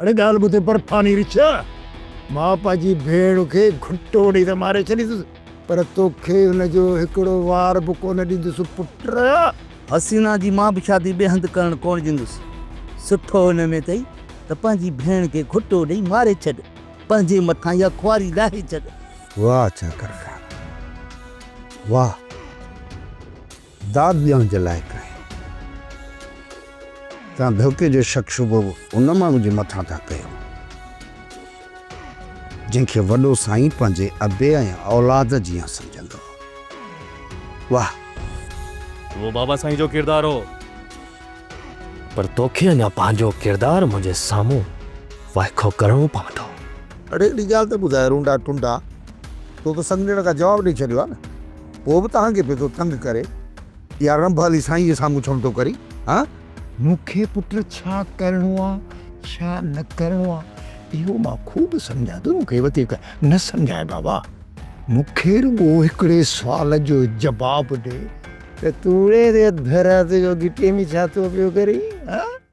अरे गाल बुते पर पानी रिचा मां पाजी भेड़ के घुट्टोड़ी ते मारे चली पर तोखे उन जो हिकड़ो वार बि कोन ॾींदुसि पुट। हसीना जी मां बि शादी बेहंद करण कोन ॾींदुसि। सुठो हुन में अथई त पंहिंजी भेण खे घुटो ॾेई मारे छॾ, पंहिंजे मथां इहा खुआरी लाहे छॾ। वाह चकर वाह, दाद ॾियण जे लाइक़ु आहे। तव्हां धोखे जो शक शुबो उन माण्हू जे मथां था कयो जंहिंखे वॾो साईं पंहिंजे अबे ऐं औलाद जीअं सम्झंदो। वाह, वो बाबा साईं जो किरदार हो, पर तोखे अञा पंहिंजो किरदार मुंहिंजे साम्हूं वाइखो करणो पवंदो। अड़े हिकिड़ी ॻाल्हि त ॿुधाए रूंडा टुंडा, तो त संगीण खां जवाबु ॾेई छॾियो आहे न, पोइ बि तव्हांखे पियो थो तंग करे या रंभाली साईं जे साम्हूं छो थो करी? हा, मूंखे पुट छा करिणो आहे छा न करिणो आहे इहो मां ख़ूब सम्झां थो, मूंखे वधीक न सम्झाए बाबा। मूंखे रुगो हिकिड़े सुवाल जो जवाबु ॾे त तूड़े ते धरा ते जो गिटे में छा थो पियो करे? हा